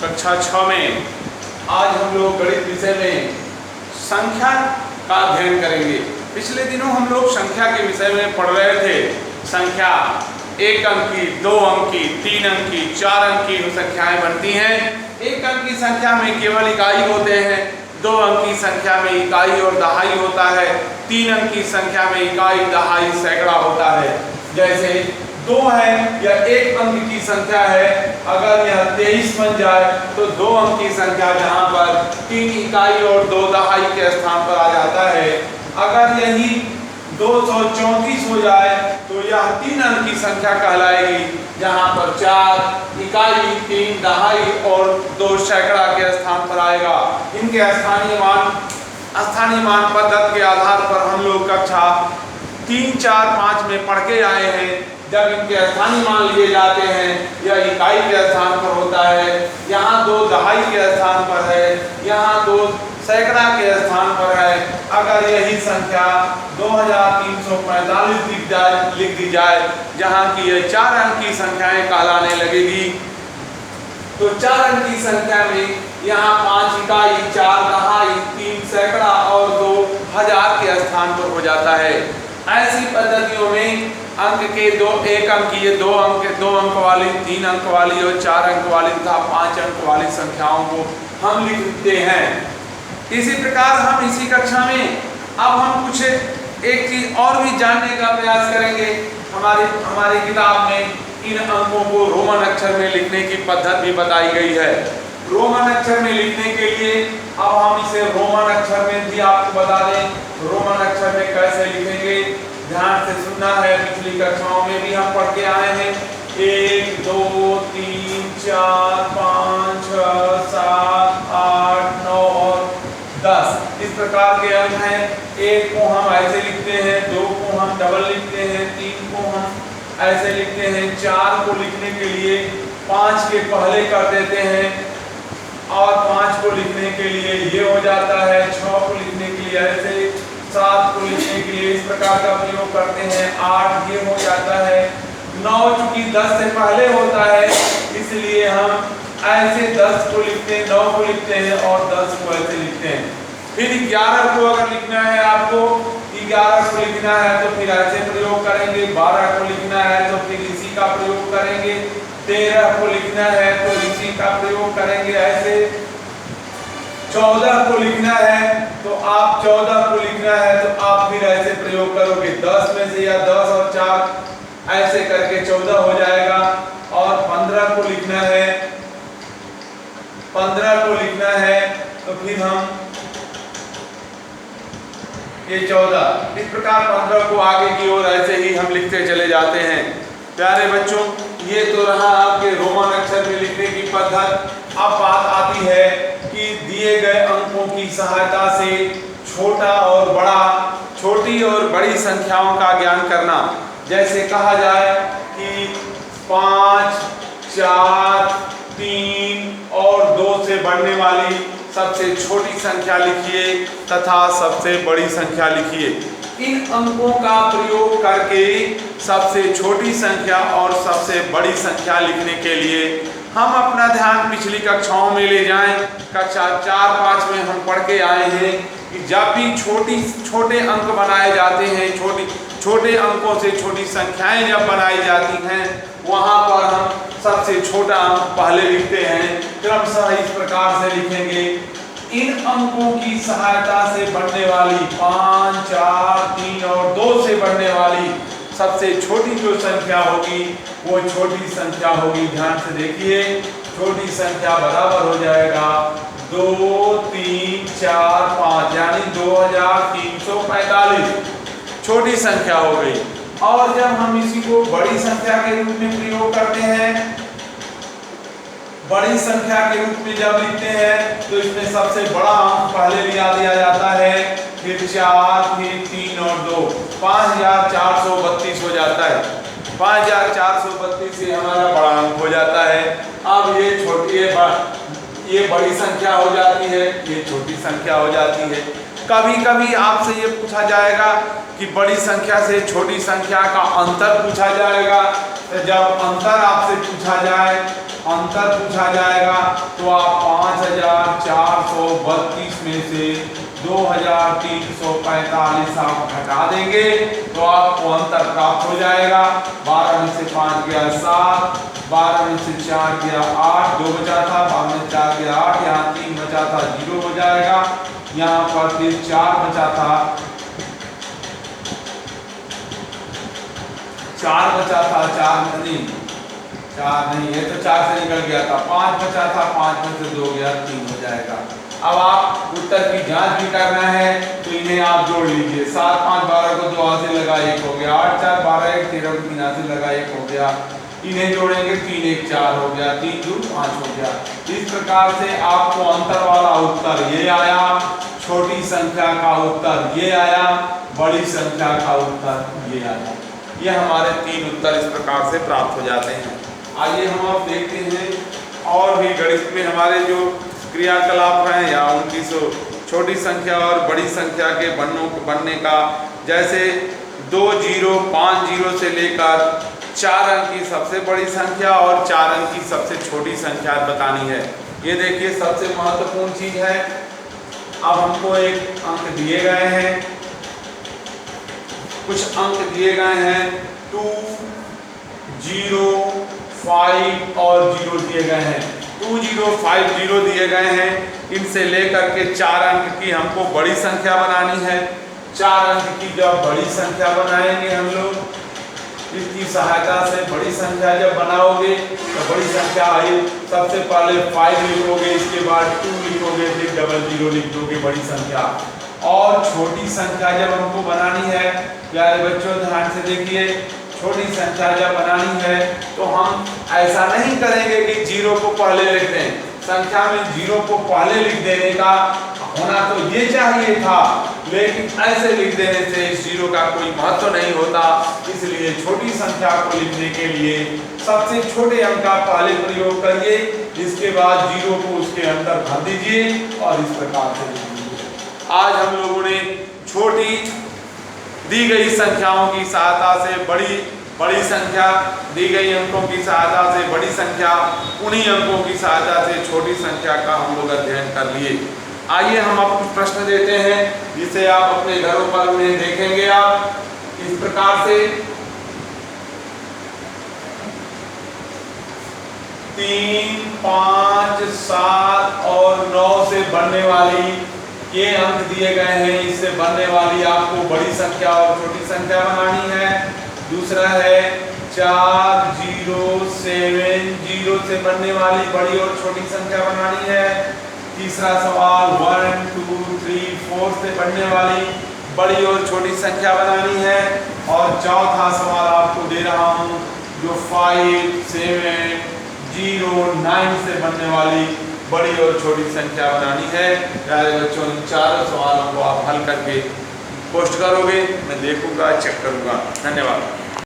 कक्षा 6 में आज हम लोग गणित विषय में संख्या का अध्ययन करेंगे। पिछले दिनों हम लोग संख्या के विषय में पढ़ रहे थे। संख्या 1 अंकी, 2 अंकी, 3 अंकी, 4 अंकी संख्याएं बनती हैं। 1 अंकी संख्या में केवल इकाई होते हैं, 2 अंकी संख्या में इकाई और दहाई होता है, 3 अंकी संख्या में इकाई, दहाई, सैकड़ा होता है। जैसे 2 है या 1 अंक की संख्या है, अगर यह 23 बन जाए तो 2 अंक की संख्या जहां पर 3 इकाई और 2 दहाई के स्थान पर आ जाता है। अगर यही 234 हो जाए तो यह 3 अंक की संख्या कहलाएगी, जहां पर 4 इकाई, 3 दहाई और 2 सैकड़ा के स्थान पर आएगा। इनके स्थानीय मान पद्धति के आधार पर हम लोग कक्षा 3, 4, 5 में पढ़ के आए हैं। जब इनके स्थानीय मान लिए जाते हैं, यह इकाई के स्थान पर होता है, यहाँ 2 दहाई के स्थान पर है, यहाँ 2 सैकड़ा के स्थान पर है। अगर यही संख्या 2345 लिख दी जाए, जहाँ की ये 4 अंक की संख्याएं कहलाने लगेगी, तो 4 अंक की संख्या में यहाँ 5 इकाई, 4 दहाई, 3 सैकड़ा और 2 हजार के स्थान पर हो जाता है। ऐसी पद्धतियों में अंक के 1 अंक, ये 2 अंक वाली, 3 अंक वाली और 4 अंक वाली तथा 5 अंक वाली संख्याओं को हम लिखते हैं। इसी प्रकार हम इसी कक्षा में अब हम कुछ एक चीज और भी जानने का प्रयास करेंगे। हमारी किताब में इन अंकों को रोमन अक्षर में लिखने की पद्धति भी बताई गई है। रोमन अक्षर में लिखने के लिए अब हम इसे रोमन अक्षर में भी आपको बता दें, रोमन अक्षर में कैसे लिखेंगे। ध्यान से सुनना है, पिछली कक्षाओं में भी हम पढ़ के आए हैं। 1, 2, 3, 4, 5, 6, 7, 8, 9 और 10 इस प्रकार के अंक हैं। 1 को हम ऐसे लिखते हैं, 2 को हम डबल लिखते हैं, 3 को हम ऐसे लिखते हैं, 4 को लिखने के लिए 5 के पहले कर देते हैं और 5 को लिखने के लिए ये हो जाता है, 6 को लिखने के लिए ऐसे, 7 को लिखने के लिए इस प्रकार का प्रयोग करते हैं, 8 ये हो जाता है, 9 चूंकि 10 से पहले होता है इसलिए हम ऐसे 10 को लिखते हैं, 9 को लिखते हैं और 10 को ऐसे लिखते हैं। फिर 11 को अगर लिखना है आपको, 11 को लिखना है तो फिर ऐसे प्रयोग करेंगे, 12 को लिखना है तो फिर इसी का प्रयोग करेंगे, 13 को लिखना है तो इसी का प्रयोग करेंगे ऐसे, 14 को लिखना है तो आप 14 को लिखना है तो आप फिर ऐसे प्रयोग करोगे। 10 में से या 10 और 4 ऐसे करके 14 हो जाएगा। और 15 को लिखना है, 15 को लिखना है तो फिर हम ये 14 इस प्रकार 15 को आगे की ओर ऐसे ही हम लिखते चले जाते हैं। प्यारे बच्चों, ये तो रहा आपके रोमन अक्षर में लिखने की पद्धति। अब बात आती है कि दिए गए अंकों की सहायता से छोटा और बड़ा, छोटी और बड़ी संख्याओं का ज्ञान करना। जैसे कहा जाए कि 5, 4, 3 और 2 से बढ़ने वाली सबसे छोटी संख्या लिखिए तथा सबसे बड़ी संख्या लिखिए। इन अंकों का प्रयोग करके सबसे छोटी संख्या और सबसे बड़ी संख्या लिखने के लिए हम अपना ध्यान पिछली कक्षाओं में ले जाएं। कक्षा 4, 5 में हम पढ़ के आए हैं कि जब भी छोटे अंक बनाए जाते हैं, छोटे अंकों से छोटी संख्याएं जब बनाई जाती हैं, वहां पर हम सबसे छोटा अंक पहले लिखते हैं। क्रमशः इस प्रकार से लिखेंगे। इन अंकों की सहायता से बढ़ने वाली 5, 4, 3 और 2 से बढ़ने वाली सबसे छोटी जो संख्या होगी वो छोटी संख्या होगी। ध्यान से देखिए, छोटी संख्या बराबर हो जाएगा 2, 3, 4, 5 यानी 2345 छोटी संख्या हो गई। और जब हम इसी को बड़ी संख्या के रूप में प्रयोग करते हैं, बड़ी संख्या के रूप में जब लिखते हैं तो इसमें सबसे बड़ा अंक पहले लिया दिया जाता है, फिर 4, फिर 3 और 2, 5432 हो जाता है। 5432 से हमारा बड़ा अंक हो जाता है। अब ये बड़ी संख्या हो जाती है, ये छोटी संख्या हो जाती है। कभी कभी आपसे ये पूछा जाएगा कि बड़ी संख्या से छोटी संख्या का अंतर पूछा जाएगा, तो जब अंतर आपसे पूछा जाए, अंतर पूछा जाएगा तो आप 5432 में से 2345 आप घटा देंगे तो आपको अंतर प्राप्त हो जाएगा। 12 में से 5 गया 7, 12 में से 4 गया 8, 2 बचा था, 12 में 4 गया 8, यहाँ 3 बचा था 0 हो जाएगा, यहाँ पर फिर 4 बचा था, 4 नहीं, ये तो 4 से निकल गया था, 5 बचा था, 5 में से 2 गया 3 हो जाएगा। अब आप उत्तर की जांच भी करना है तो इन्हें आप जोड़ लीजिए। 7 5 12 को 2 हाथ से लगा 1 हो गया, 8 4 12 1 13 को 3 हाथ से लगा 1 हो गया, इन्हें जोड़ेंगे 3 1 4 हो गया, 3 2 5 हो गया। इस प्रकार से आपको अंतर वाला उत्तर ये आया, छोटी संख्या का उत्तर ये आया, बड़ी संख्या का उत्तर ये आया। ये हमारे 3 उत्तर इस प्रकार से प्राप्त हो जाते हैं। आइए हम अब देखते हैं और भी गणित में हमारे जो क्रियाकलाप हैं या उनकी छोटी संख्या और बड़ी संख्या के बनने का, जैसे 2 0 5 0 से लेकर 4 अंक की सबसे बड़ी संख्या और 4 अंक की सबसे छोटी संख्या बतानी है। ये देखिए सबसे महत्वपूर्ण चीज है। अब हमको एक अंक दिए गए हैं, कुछ अंक दिए गए हैं, 2 0 5 और 0 दिए गए हैं, 2 0 5 0 दिए गए हैं। इनसे लेकर के 4 अंक की हमको बड़ी संख्या बनानी है। 4 अंक की जब बड़ी संख्या बनाएंगे हम लोग, इसकी सहायता से बड़ी संख्या जब बनाओगे तो बड़ी संख्या आई, सबसे पहले 5 लिखोगे, इसके बाद 2 लिखोगे, फिर 00 लिख दोगे बड़ी संख्या। और छोटी संख्या जब हमको बनानी है, प्यारे बच्चों ध्यान से देखिए, छोटी संख्या जब बनानी है तो हम ऐसा नहीं करेंगे कि 0 को पहले लिख दें। संख्या में 0 को पहले लिख देने का होना तो ये चाहिए था, लेकिन ऐसे लिख देने से इस 0 का कोई महत्व नहीं होता। इसलिए छोटी संख्या को लिखने के लिए सबसे छोटे अंक का पहले प्रयोग करिए, इसके बाद 0 को उसके अंदर भर दीजिए और इस प्रकार से लिखिए। आज हम लोगों ने छोटी दी गई संख्याओं की सहायता से बड़ी संख्या, दी गई अंकों की सहायता से बड़ी संख्या, उन्हीं अंकों की सहायता से छोटी संख्या का हम लोग अध्ययन कर लिए। आइए हम अब कुछ प्रश्न देते हैं जिसे आप अपने घरों पर उन्हें देखेंगे। आप इस प्रकार से 3 5 7 और 9 से बनने वाली ये अंक दिए गए हैं, इससे बनने वाली आपको बड़ी संख्या और छोटी संख्या बनानी है। दूसरा है 4 0 7 0 से बनने वाली बड़ी और छोटी संख्या बनानी है। तीसरा सवाल 1 2 3 4 से बनने वाली बड़ी और छोटी संख्या बनानी है। और चौथा सवाल आपको दे रहा हूँ जो 5 7 0 9 से बनने वाली बड़ी और छोटी संख्या बनानी है। प्यारे बच्चों, इन चारों सवालों को आप हल करके पोस्ट करोगे, मैं देखूंगा, चेक करूंगा। धन्यवाद।